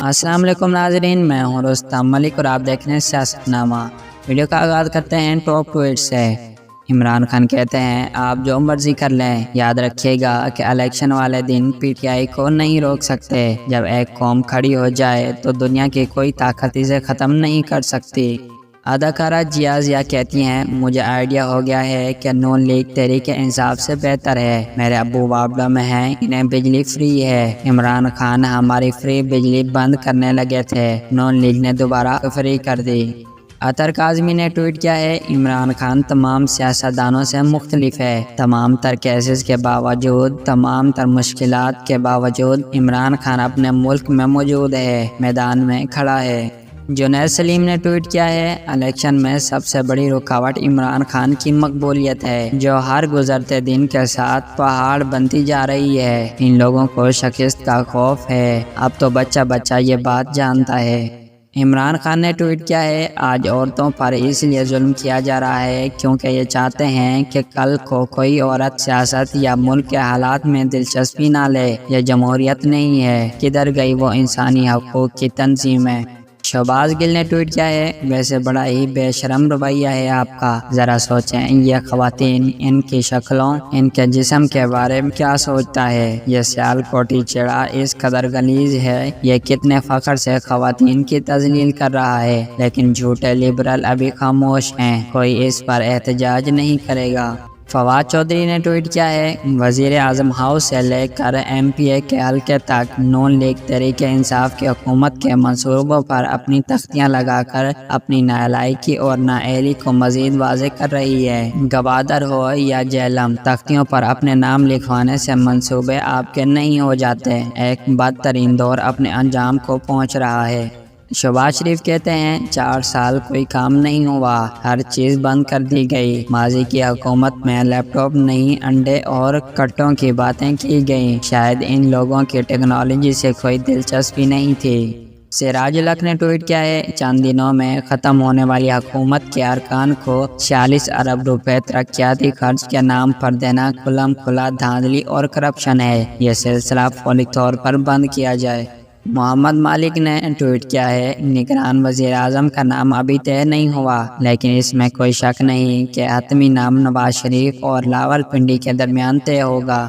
السلام علیکم ناظرین، میں ہوں رستم ملک اور آپ دیکھ رہے ہیں سیاست نامہ۔ ویڈیو کا آغاز کرتے ہیں ٹاپ ٹویٹ سے۔ عمران خان کہتے ہیں آپ جو مرضی کر لیں، یاد رکھیے گا کہ الیکشن والے دن پی ٹی آئی کو نہیں روک سکتے۔ جب ایک قوم کھڑی ہو جائے تو دنیا کی کوئی طاقت اسے ختم نہیں کر سکتی۔ اداکارہ جیا ضیا کہتی ہیں مجھے آئیڈیا ہو گیا ہے کہ نون لیگ تحریک انصاف سے بہتر ہے۔ میرے ابو وابڈا میں ہیں، انہیں بجلی فری ہے۔ عمران خان ہماری فری بجلی بند کرنے لگے تھے، نون لیگ نے دوبارہ فری کر دی۔ اطہر کاظمی نے ٹویٹ کیا ہے عمران خان تمام سیاستدانوں سے مختلف ہے۔ تمام تر کیسز کے باوجود، تمام تر مشکلات کے باوجود عمران خان اپنے ملک میں موجود ہے، میدان میں کھڑا ہے۔ جنید سلیم نے ٹویٹ کیا ہے الیکشن میں سب سے بڑی رکاوٹ عمران خان کی مقبولیت ہے، جو ہر گزرتے دن کے ساتھ پہاڑ بنتی جا رہی ہے۔ ان لوگوں کو شکست کا خوف ہے، اب تو بچہ بچہ یہ بات جانتا ہے۔ عمران خان نے ٹویٹ کیا ہے آج عورتوں پر اس لیے ظلم کیا جا رہا ہے کیونکہ یہ چاہتے ہیں کہ کل کو کوئی عورت سیاست یا ملک کے حالات میں دلچسپی نہ لے۔ یہ جمہوریت نہیں ہے، کدھر گئی وہ انسانی حقوق کی تنظیمیں۔ شہباز گل نے ٹویٹ کیا ہے ویسے بڑا ہی بے شرم رویہ ہے آپ کا، ذرا سوچیں یہ خواتین، ان کی شکلوں، ان کے جسم کے بارے میں کیا سوچتا ہے۔ یہ سیال کوٹی چڑا اس قدر غلیظ ہے، یہ کتنے فخر سے خواتین کی تذلیل کر رہا ہے، لیکن جھوٹے لبرل ابھی خاموش ہیں، کوئی اس پر احتجاج نہیں کرے گا۔ فواد چودھری نے ٹویٹ کیا ہے وزیر اعظم ہاؤس سے لے کر ایم پی اے کے حلقے تک نون لیگ تحریک انصاف کی حکومت کے منصوبوں پر اپنی تختیاں لگا کر اپنی نالائکی اور نااہلی کو مزید واضح کر رہی ہے۔ گوادر ہو یا جہلم، تختیوں پر اپنے نام لکھوانے سے منصوبے آپ کے نہیں ہو جاتے۔ ایک بدترین دور اپنے انجام کو پہنچ رہا ہے۔ شہباز شریف کہتے ہیں 4 سال کوئی کام نہیں ہوا، ہر چیز بند کر دی گئی۔ ماضی کی حکومت میں لیپ ٹاپ نہیں، انڈے اور کٹوں کی باتیں کی گئیں، شاید ان لوگوں کی ٹیکنالوجی سے کوئی دلچسپی نہیں تھی۔ سراج الحق نے ٹویٹ کیا ہے چند دنوں میں ختم ہونے والی حکومت کے ارکان کو 46 ارب روپے ترقیاتی خرچ کے نام پر دینا کھلم کھلا دھاندلی اور کرپشن ہے، یہ سلسلہ فوری طور پر بند کیا جائے۔ محمد مالک نے ٹویٹ کیا ہے نگران وزیر اعظم کا نام ابھی طے نہیں ہوا، لیکن اس میں کوئی شک نہیں کہ حتمی نام نواز شریف اور راولپنڈی کے درمیان طے ہوگا۔